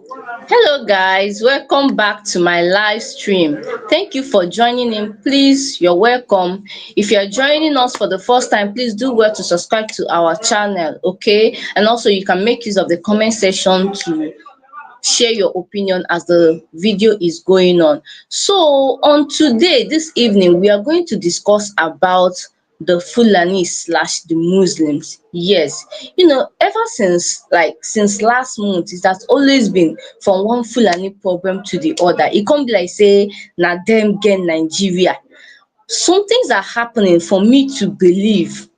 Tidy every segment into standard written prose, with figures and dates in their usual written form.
Hello guys, welcome back to my live stream. Thank you for joining in. Please, you're welcome. If you're joining us for the first time, please do well to subscribe to our channel, okay? And also you can make use of the comment section to share your opinion as the video is going on. So on today, this evening, we are going to discuss about the Fulani slash the Muslims. Yes, ever since last month, it has always been from one Fulani problem to the other. It can't be like say na dem get Nigeria. Some things are happening for me to believe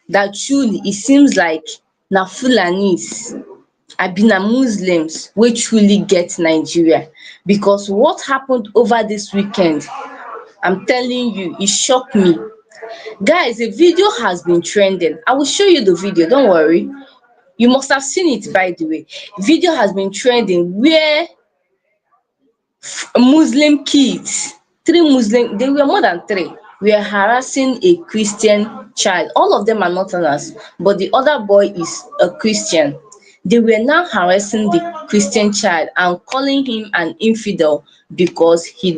that truly it seems like na Fulanis abi na Muslims wey truly get Nigeria, because what happened over this weekend, I'm telling you, it shocked me. Guys, a video has been trending. I will show you the video, don't worry. You must have seen it, by the way. Video has been trending where Muslim kids, they were more than three, were harassing a Christian child. All of them are Northerners, but the other boy is a Christian. They were now harassing the Christian child and calling him an infidel because he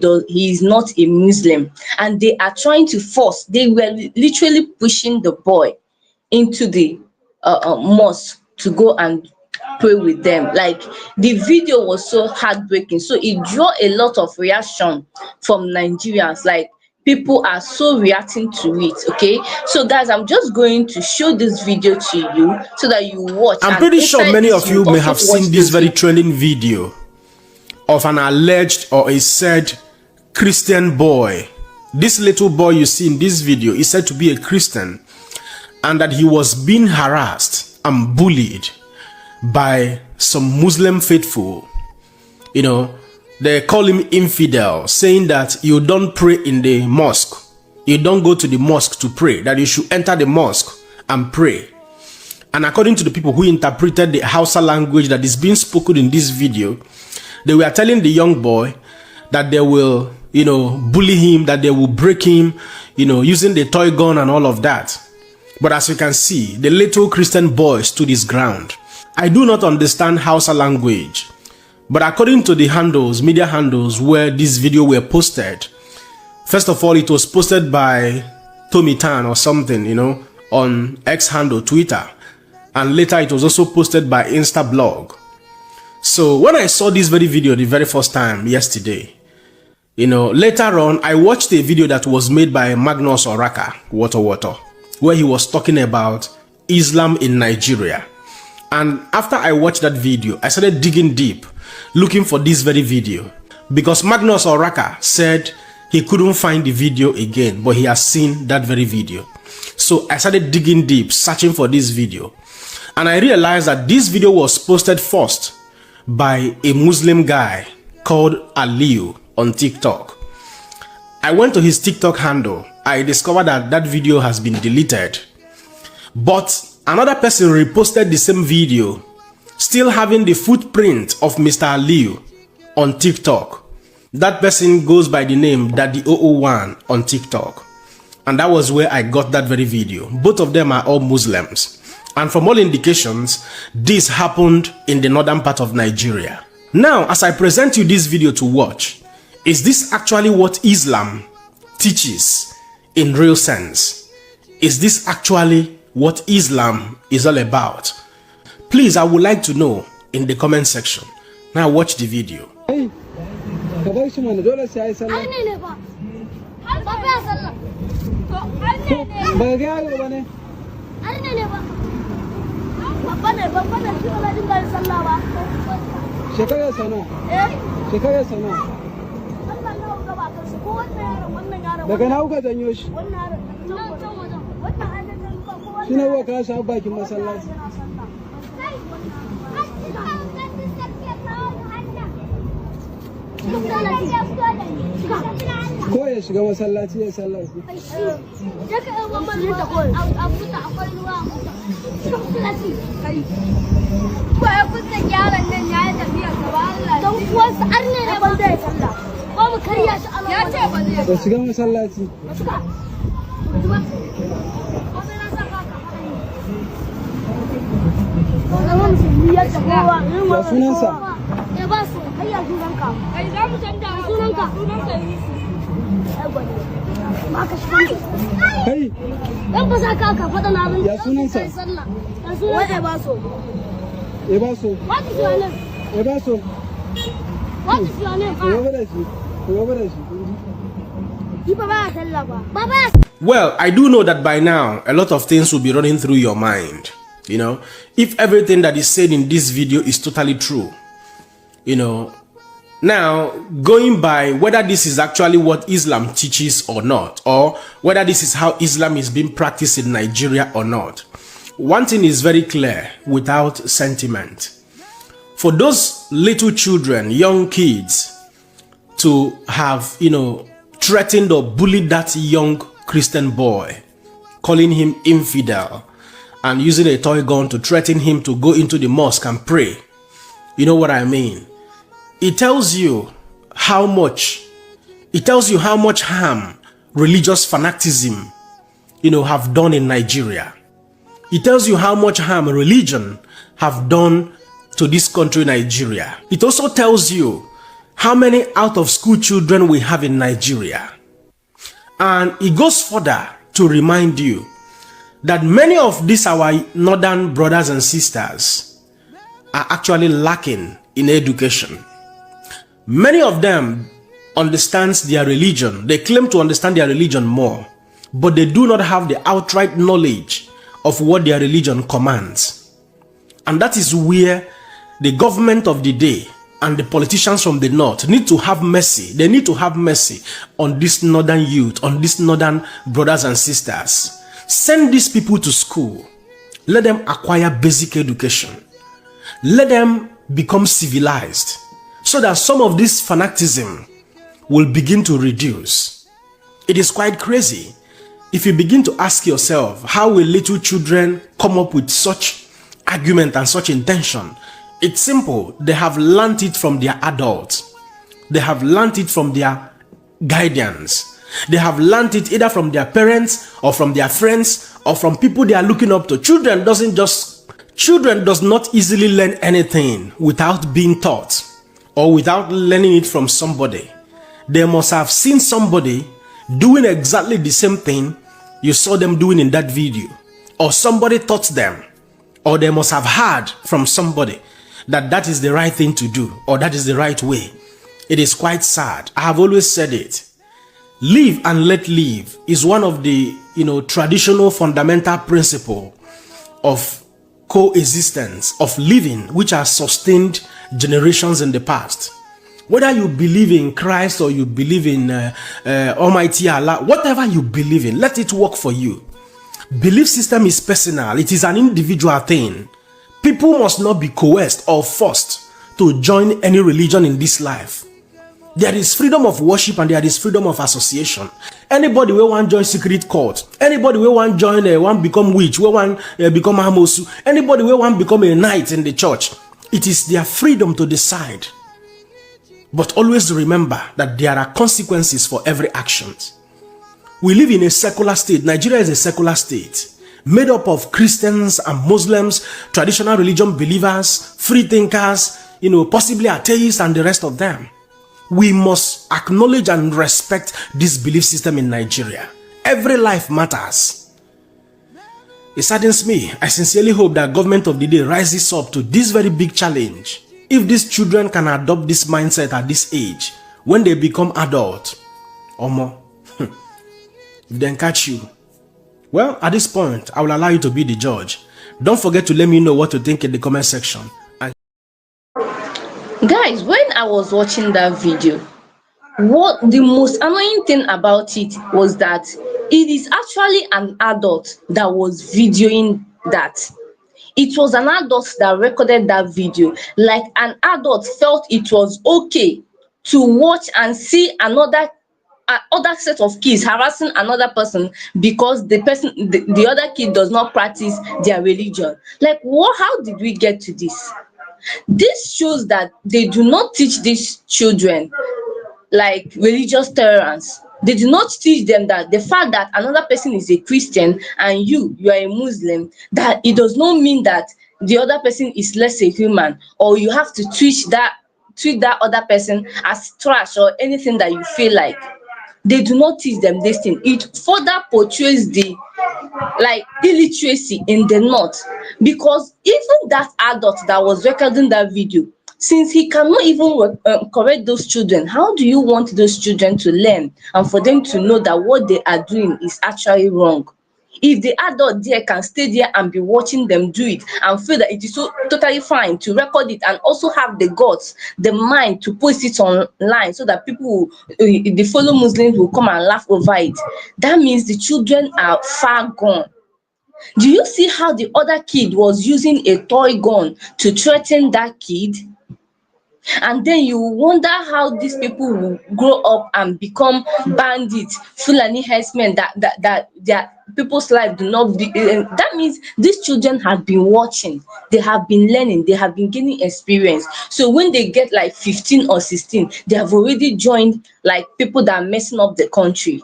is not a Muslim. And they are trying to force, they were literally pushing the boy into the mosque to go and pray with them. Like, the video was so heartbreaking, so it drew a lot of reaction from Nigerians. Like, people are so reacting to it. Okay, so guys, I'm just going to show this video to you so that you watch. I'm and pretty sure inside many this, of you may have also watch seen this very trending video of an alleged or a said Christian boy. This little boy you see in this video is said to be a Christian, and that he was being harassed and bullied by some Muslim faithful. They call him infidel, saying that you don't pray in the mosque, you don't go to the mosque to pray, that you should enter the mosque and pray. And according to the people who interpreted the Hausa language that is being spoken in this video, they were telling the young boy that they will, bully him, that they will break him, using the toy gun and all of that. But as you can see, the little Christian boy stood his ground. I do not understand Hausa language, but according to the handles, media handles where this video were posted, first of all, it was posted by Tommy Tan or something, on X handle, Twitter. And later it was also posted by Instablog. So when I saw this very video the very first time yesterday, later on, I watched a video that was made by Magnus Oraka, where he was talking about Islam in Nigeria. And after I watched that video, I started digging deep, looking for this very video, because Magnus Oraka said he couldn't find the video again, but he has seen that very video. So I started digging deep, searching for this video, and I realized that this video was posted first by a Muslim guy called Aliyu on TikTok. I went to his TikTok handle. I discovered that that video has been deleted, but another person reposted the same video, still having the footprint of Mr. Aliyu on TikTok. That person goes by the name Daddy001 on TikTok. And that was where I got that very video. Both of them are all Muslims. And from all indications, this happened in the northern part of Nigeria. Now, as I present you this video to watch, is this actually what Islam teaches in real sense? Is this actually what Islam is all about? Please, I would like to know in the comment section. Now watch the video. ko ya shiga masallaci ya sallaci ko ya kunta yaron nan ya yi tafiya gaba Allah don uwansa har ne ne ban zai sallah ko mu kariya shi Allah ya ce ba zai ya shiga masallaci ya sunansa Hey. Dan ba za ka faɗa na abin. Ya sunansa? Wai Ebaso. Ebaso. What is your name? Ebaso. What is your name? Well, I do know that by now, a lot of things will be running through your mind. You know, if everything that is said in this video is totally true, you know, now going by whether this is actually what Islam teaches or not, or whether this is how Islam is being practiced in Nigeria or not, one thing is very clear without sentiment. For those little children, young kids, to have, you know, threatened or bullied that young Christian boy, calling him infidel, and using a toy gun to threaten him to go into the mosque and pray. You know what I mean? It tells you how much harm religious fanaticism, you know, have done in Nigeria. It tells you how much harm religion have done to this country, Nigeria. It also tells you how many out-of-school children we have in Nigeria. And it goes further to remind you that many of these our northern brothers and sisters are actually lacking in education. Many of them understand their religion. They claim to understand their religion more, but they do not have the outright knowledge of what their religion commands. And that is where the government of the day and the politicians from the north need to have mercy. They need to have mercy on this northern youth, on these northern brothers and sisters. Send these people to school. Let them acquire basic education. Let them become civilized, so that some of this fanaticism will begin to reduce. It is quite crazy if you begin to ask yourself, how will little children come up with such argument and such intention? It's simple. They have learned it from their adults. They have learned it from their guardians. They have learned it either from their parents or from their friends or from people they are looking up to. Children does not easily learn anything without being taught or without learning it from somebody. They must have seen somebody doing exactly the same thing you saw them doing in that video, or somebody taught them, or they must have heard from somebody that that is the right thing to do, or that is the right way. It is quite sad. I have always said it. Live and let live is one of the, you know, traditional fundamental principle of coexistence, of living, which has sustained generations in the past. Whether you believe in Christ or you believe in Almighty Allah, whatever you believe in, let it work for you. Belief system is personal. It is an individual thing. People must not be coerced or forced to join any religion in this life. There is freedom of worship and there is freedom of association. Anybody will want to join secret cult. Anybody will want to join one become witch, will want become Hamosu. Anybody will want to become a knight in the church. It is their freedom to decide. But always remember that there are consequences for every action. We live in a secular state. Nigeria is a secular state made up of Christians and Muslims, traditional religion believers, free thinkers, you know, possibly atheists and the rest of them. We must acknowledge and respect this belief system in Nigeria. Every life matters. It saddens me. I sincerely hope that government of the day rises up to this very big challenge. If these children can adopt this mindset at this age, when they become adult, or more, then catch you. Well, at this point, I will allow you to be the judge. Don't forget to let me know what you think in the comment section. Guys, when I was watching that video, what the most annoying thing about it was that it is actually an adult that was videoing that. It was an adult that recorded that video. Like an adult felt it was okay to watch and see another set of kids harassing another person because the other kid does not practice their religion. Like, what? How did we get to this? This shows that they do not teach these children like religious tolerance. They do not teach them that the fact that another person is a Christian and you are a Muslim, that it does not mean that the other person is less a human, or you have to treat that other person as trash or anything that you feel like. They do not teach them this thing. It further portrays the illiteracy in the north, because even that adult that was recording that video, since he cannot even correct those children, how do you want those children to learn and for them to know that what they are doing is actually wrong? If the adult there can stay there and be watching them do it and feel that it is so totally fine to record it and also have the guts, the mind to post it online so that people, the fellow Muslims, will come and laugh over it, that means the children are far gone. Do you see how the other kid was using a toy gun to threaten that kid? And then you wonder how these people will grow up and become bandits, Fulani herdsmen, that their people's life do not be. That means these children have been watching, they have been learning, they have been gaining experience. So when they get like 15 or 16, they have already joined like people that are messing up the country.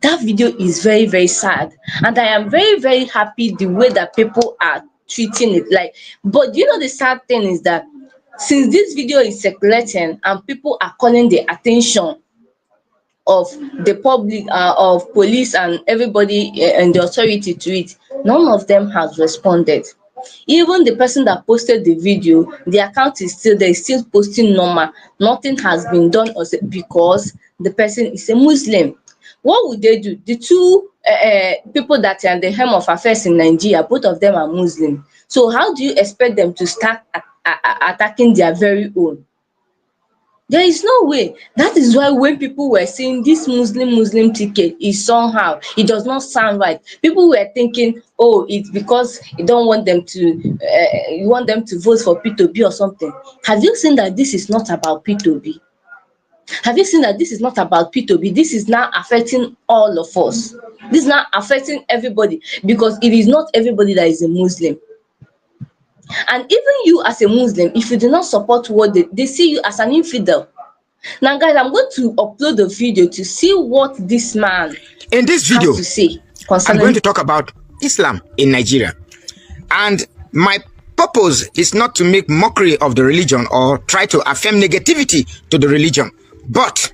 That video is very, very sad, and I am very, very happy the way that people are treating it. But you know, the sad thing is that since this video is circulating and people are calling the attention of the public, of police and everybody and the authority to it, none of them has responded. Even the person that posted the video, the account is still there, still posting normal. Nothing has been done because the person is a Muslim. What would they do? The two people that are in the helm of affairs in Nigeria, both of them are Muslim. So how do you expect them to start attacking their very own? There is no way. That is why when people were saying this Muslim ticket is somehow, it does not sound right, people were thinking, oh, it's because you don't want them to, you want them to vote for P2B or something. Have you seen that this is not about P2B? Have you seen that this is not about P2B? This is now affecting all of us. This is now affecting everybody, because it is not everybody that is a Muslim. And even you as a Muslim, if you do not support what they see you as an infidel. Now guys, I'm going to upload the video to see what this man in this video has to say. I'm going to talk about Islam in Nigeria. And my purpose is not to make mockery of the religion or try to affirm negativity to the religion, but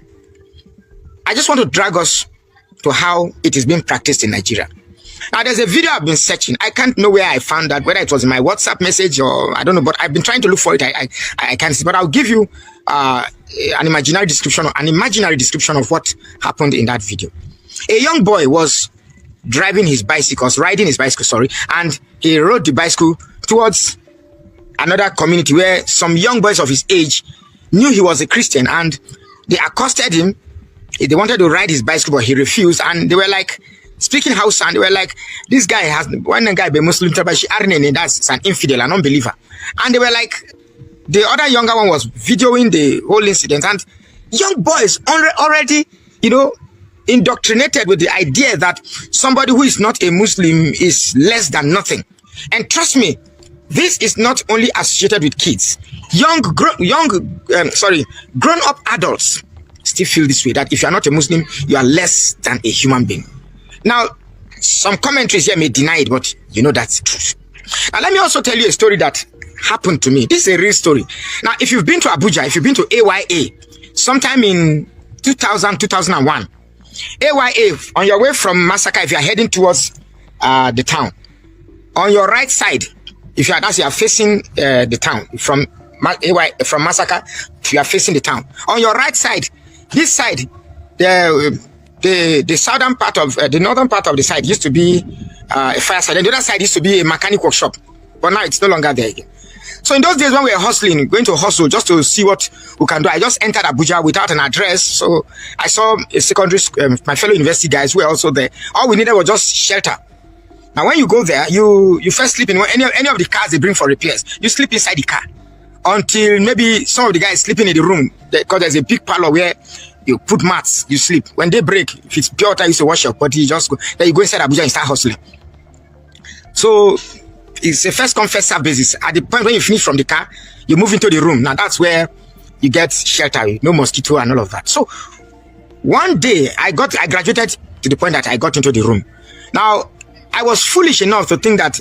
I just want to drag us to how it is being practiced in Nigeria. Now, there's a video I've been searching. I can't know where I found that, whether it was in my WhatsApp message or I don't know, but I've been trying to look for it. I can't see, but I'll give you an imaginary description of what happened in that video. A young boy was riding his bicycle, and he rode the bicycle towards another community where some young boys of his age knew he was a Christian, and they accosted him. They wanted to ride his bicycle, but he refused, and they were like, speaking Hausa, and they were like, this guy has one guy be Muslim, that's an infidel, an unbeliever. And they were like, the other younger one was videoing the whole incident, and young boys already, you know, indoctrinated with the idea that somebody who is not a Muslim is less than nothing. And trust me, this is not only associated with kids. Grown-up adults still feel this way, that if you are not a Muslim, you are less than a human being. Now, some commentaries here may deny it, but you know that's the truth. Now, let me also tell you a story that happened to me. This is a real story. Now, if you've been to Abuja, if you've been to AYA, sometime in 2001, AYA, on your way from Massacre, if you are heading towards the town, on your right side, if you are facing the town, from Massacre, if you are facing the town, on your right side, this side, the southern part of the northern part of the side used to be a fire side, and the other side used to be a mechanic workshop, but now it's no longer there again. So in those days when we were hustling, going to hustle just to see what we can do, I just entered Abuja without an address. So I saw a secondary school, my fellow university guys were also there. All we needed was just shelter. Now when you go there, you first sleep in any of the cars they bring for repairs. You sleep inside the car until maybe some of the guys sleeping in the room, because there's a big parlor where you put mats, you sleep. When they break, if it's pure water, you used to wash your body, you just go. Then you go inside Abuja and start hustling. So it's a first come, first serve basis. At the point when you finish from the car, you move into the room. Now that's where you get shelter, no mosquito and all of that. So one day I graduated to the point that I got into the room. Now I was foolish enough to think that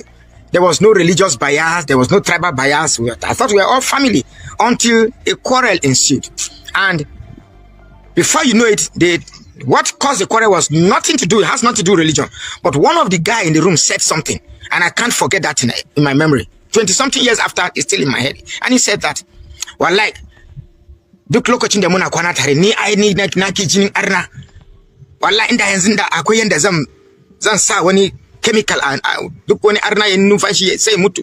There was no religious bias. There was no tribal bias. I thought we were all family until a quarrel ensued. And before you know it, what caused the quarrel was it has nothing to do with religion. But one of the guy in the room said something, and I can't forget that in my memory. 20-something years after, it's still in my head. And he said that, well, like, duk lokacin da muna kwana tare ni ai ni na kijinin arna. Wallahi inda yanzu da akwai yanda zan sa wani chemical duk wani arna ya numfashi sai mutu.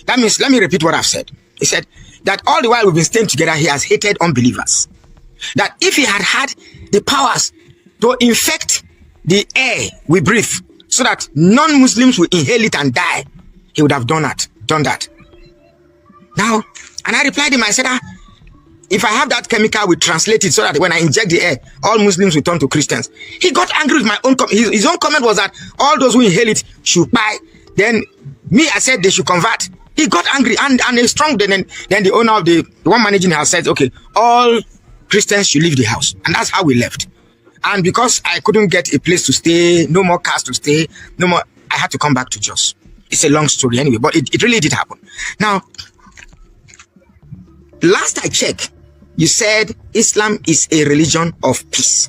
That means, let me repeat what I've said. He said that all the while we've been staying together, he has hated unbelievers. That if he had had the powers to infect the air we breathe so that non-Muslims will inhale it and die, he would have done that. Now, and I replied him, I said, if I have that chemical, we translate it so that when I inject the air, all Muslims will turn to Christians. He got angry with my own comment. His own comment was that all those who inhale it should buy. Then me, I said they should convert. He got angry and he's strong. Then the owner of the one managing the house said, okay, all Christians should leave the house. And that's how we left. And because I couldn't get a place to stay, no more cars to stay, no more, I had to come back to Jos. It's a long story anyway, but it really did happen. Now, last I checked, you said Islam is a religion of peace.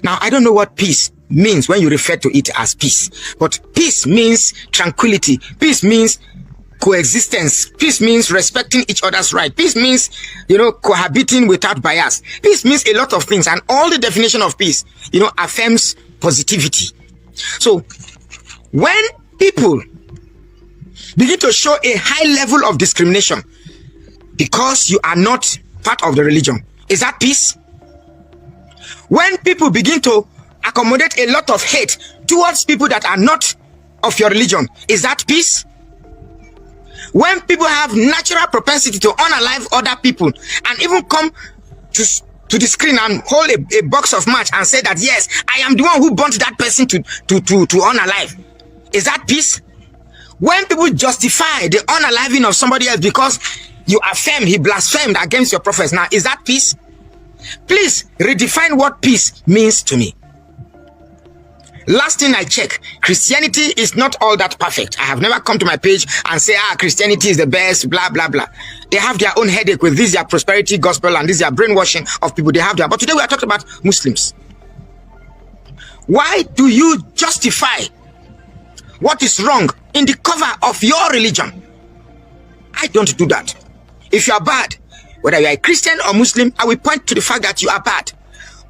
Now, I don't know what peace means when you refer to it as peace, but peace means tranquility. Peace means coexistence. Peace means respecting each other's right. Peace means, cohabiting without bias. Peace means a lot of things, and all the definition of peace, affirms positivity. So, when people begin to show a high level of discrimination because you are not part of the religion, is that peace? When people begin to accommodate a lot of hate towards people that are not of your religion, is that peace? When people have natural propensity to unalive other people and even come to the screen and hold a box of match and say that, yes, I am the one who burnt that person to unalive, is that peace? When people justify the unaliving of somebody else because you affirm he blasphemed against your prophets, now is that peace? Please redefine what peace means to me. Last thing I check, Christianity is not all that perfect. I have never come to my page and say, Christianity is the best, blah, blah, blah. They have their own headache with this, their prosperity gospel, and this, their brainwashing of people. They have their, but today we are talking about Muslims. Why do you justify what is wrong in the cover of your religion? I don't do that. If you are bad, whether you are a Christian or Muslim, I will point to the fact that you are bad.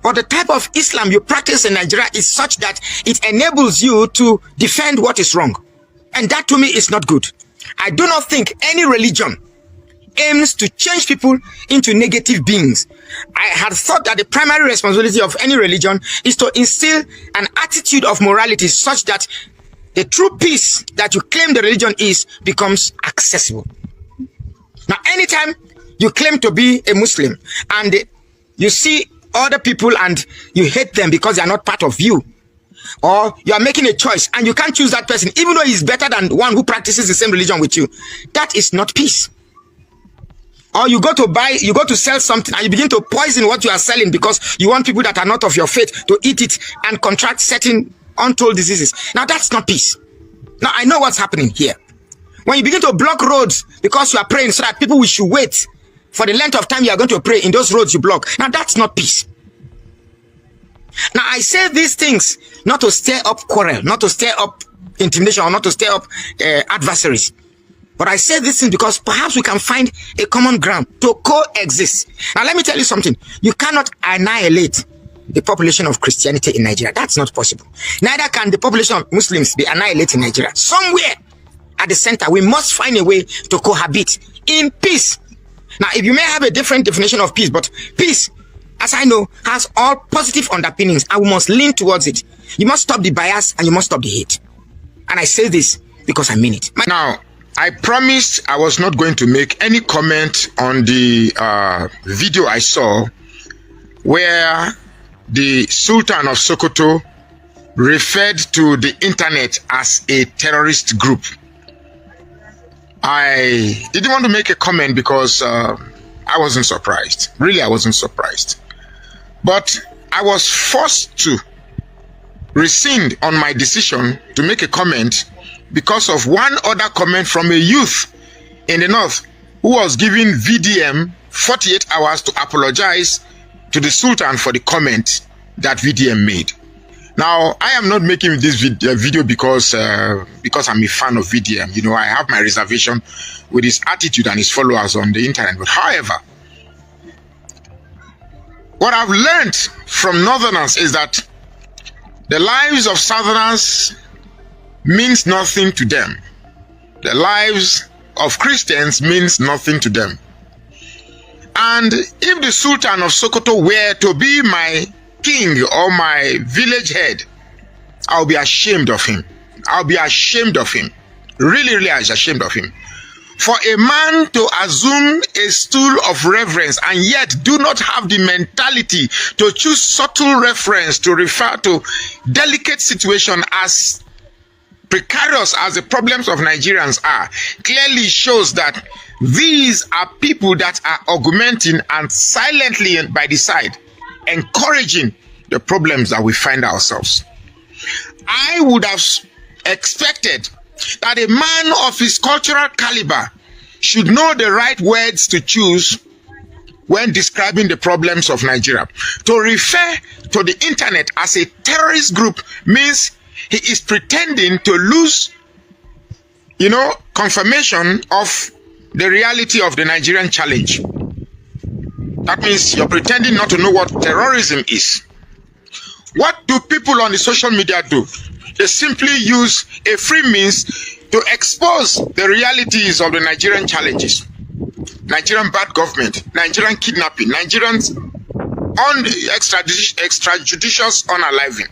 But the type of Islam you practice in Nigeria is such that it enables you to defend what is wrong. And that to me is not good. I do not think any religion aims to change people into negative beings. I had thought that the primary responsibility of any religion is to instill an attitude of morality such that the true peace that you claim the religion is becomes accessible. Now, anytime you claim to be a Muslim and you see other people and you hate them because they are not part of you, or you are making a choice and you can't choose that person even though he's better than one who practices the same religion with you, that is not peace. Or you go to sell something and you begin to poison what you are selling because you want people that are not of your faith to eat it and contract certain untold diseases. Now that's not peace. Now I know what's happening here. When you begin to block roads because you are praying so that people should wait for the length of time you are going to pray in those roads you block, now that's not peace. Now I say these things not to stir up quarrel, not to stir up intimidation, or not to stir up adversaries. But I say this thing because perhaps we can find a common ground to coexist. Now let me tell you something. You cannot annihilate the population of Christianity in Nigeria. That's not possible. Neither can the population of Muslims be annihilated in Nigeria. Somewhere at the center, we must find a way to cohabit in peace. Now, if you may have a different definition of peace, but peace, as I know, has all positive underpinnings, and we must lean towards it. You must stop the bias and you must stop the hate. And I say this because I mean it. Now, I promised I was not going to make any comment on the video I saw where the Sultan of Sokoto referred to the internet as a terrorist group. I didn't want to make a comment because I wasn't surprised. Really, I wasn't surprised. But I was forced to rescind on my decision to make a comment because of one other comment from a youth in the north who was giving VDM 48 hours to apologize to the Sultan for the comment that VDM made. Now, I am not making this video because I'm a fan of VDM. You know, I have my reservation with his attitude and his followers on the internet. But however, what I've learned from Northerners is that the lives of Southerners means nothing to them. The lives of Christians means nothing to them. And if the Sultan of Sokoto were to be my king or my village head, I'll be ashamed of him. I'll be ashamed of him. Really, really ashamed of him. For a man to assume a stool of reverence and yet do not have the mentality to choose subtle reference to refer to delicate situation as precarious as the problems of Nigerians are, clearly shows that these are people that are augmenting and silently and by the side encouraging the problems that we find ourselves. I would have expected that a man of his cultural caliber should know the right words to choose when describing the problems of Nigeria. To refer to the internet as a terrorist group means he is pretending to lose, confirmation of the reality of the Nigerian challenge. That means you're pretending not to know what terrorism is. What do people on the social media do? They simply use a free means to expose the realities of the Nigerian challenges. Nigerian bad government, Nigerian kidnapping, Nigerians extrajudicious unaliving.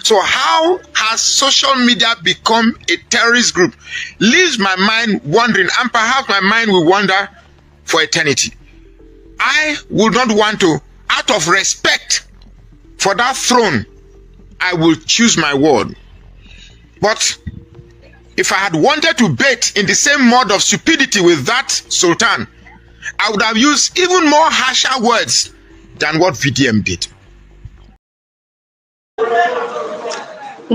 So how has social media become a terrorist group? Leaves my mind wondering, and perhaps my mind will wander for eternity. I would not want to, out of respect for that throne, I will choose my word. But if I had wanted to bait in the same mode of stupidity with that Sultan, I would have used even more harsher words than what VDM did.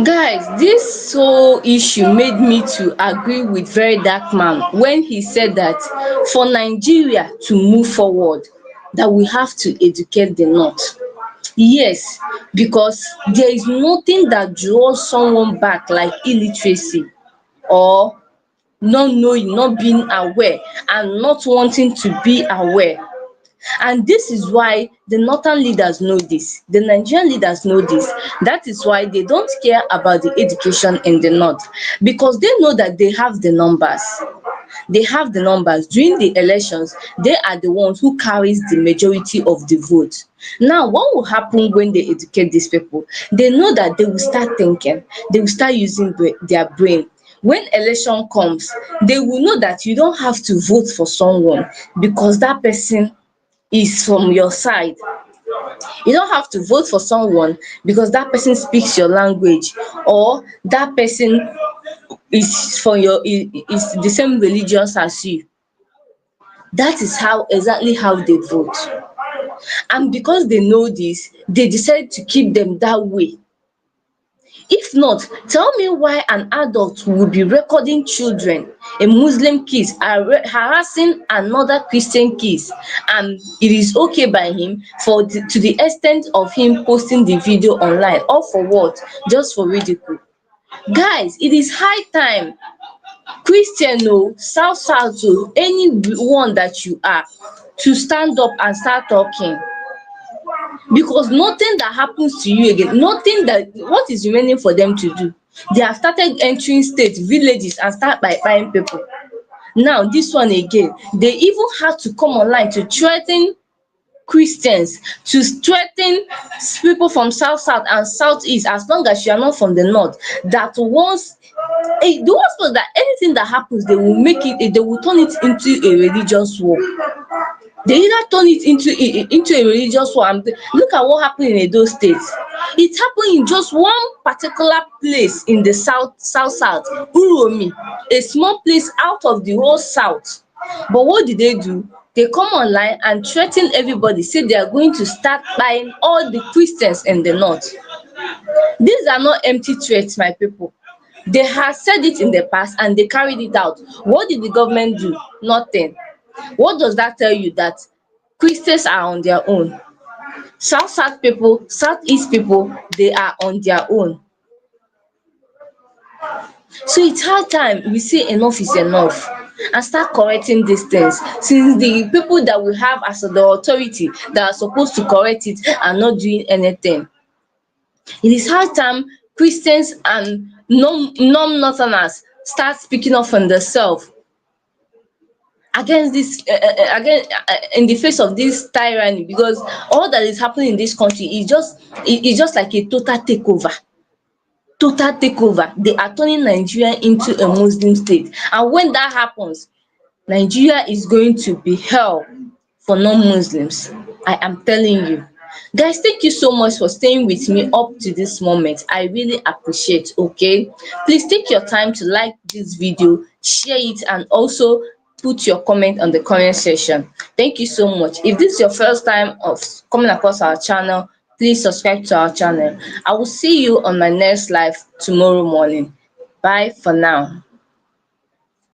Guys, this whole issue made me to agree with Very Dark Man when he said that for Nigeria to move forward, that we have to educate the North. Yes, because there is nothing that draws someone back like illiteracy or not knowing, not being aware, and not wanting to be aware. And this is why the northern leaders know this, the Nigerian leaders know this. That is why they don't care about the education in the north, because they know that they have the numbers. They have the numbers. During the elections, they are the ones who carries the majority of the vote. Now, what will happen when they educate these people? They know that they will start thinking, they will start using their brain. When election comes, they will know that you don't have to vote for someone because that person is from your side. You don't have to vote for someone because that person speaks your language or that person is the same religious as you. That is exactly how they vote. And because they know this, they decide to keep them that way. If not, tell me why an adult will be recording children, a Muslim kids are harassing another Christian kids, and it is okay by him to the extent of him posting the video online. All for what? Just for ridicule. Guys, it is high time. Christian South, anyone that you are, to stand up and start talking. Because nothing that happens to you again, what is remaining for them to do? They have started entering states, villages, and start by buying people. Now this one again, they even had to come online to threaten Christians, to threaten people from south and southeast, as long as you are not from the north, that once the worst was that anything that happens, they will turn it into a religious war. They either turn it into a religious war. And look at what happened in Edo State. It happened in just one particular place in the south, Uromi, a small place out of the whole south. But what did they do? They come online and threaten everybody, say they are going to start buying all the Christians in the north. These are not empty threats, my people. They had said it in the past and they carried it out. What did the government do? Nothing. What does that tell you? That Christians are on their own. South people, Southeast people, they are on their own. So it's high time we say enough is enough and start correcting these things, since the people that we have as the authority that are supposed to correct it are not doing anything. It is high time Christians and non-Northerners start speaking up for themselves against this again in the face of this tyranny, because all that is happening in this country is just like a total takeover. They are turning Nigeria into a Muslim state, and when that happens, Nigeria is going to be hell for non-Muslims. I am telling you. Guys, thank you so much for staying with me up to this moment. I really appreciate, okay? Please take your time to like this video, share it, and also put your comment on the comment section. Thank you so much. If this is your first time of coming across our channel, please subscribe to our channel. I will see you on my next live tomorrow morning. Bye for now.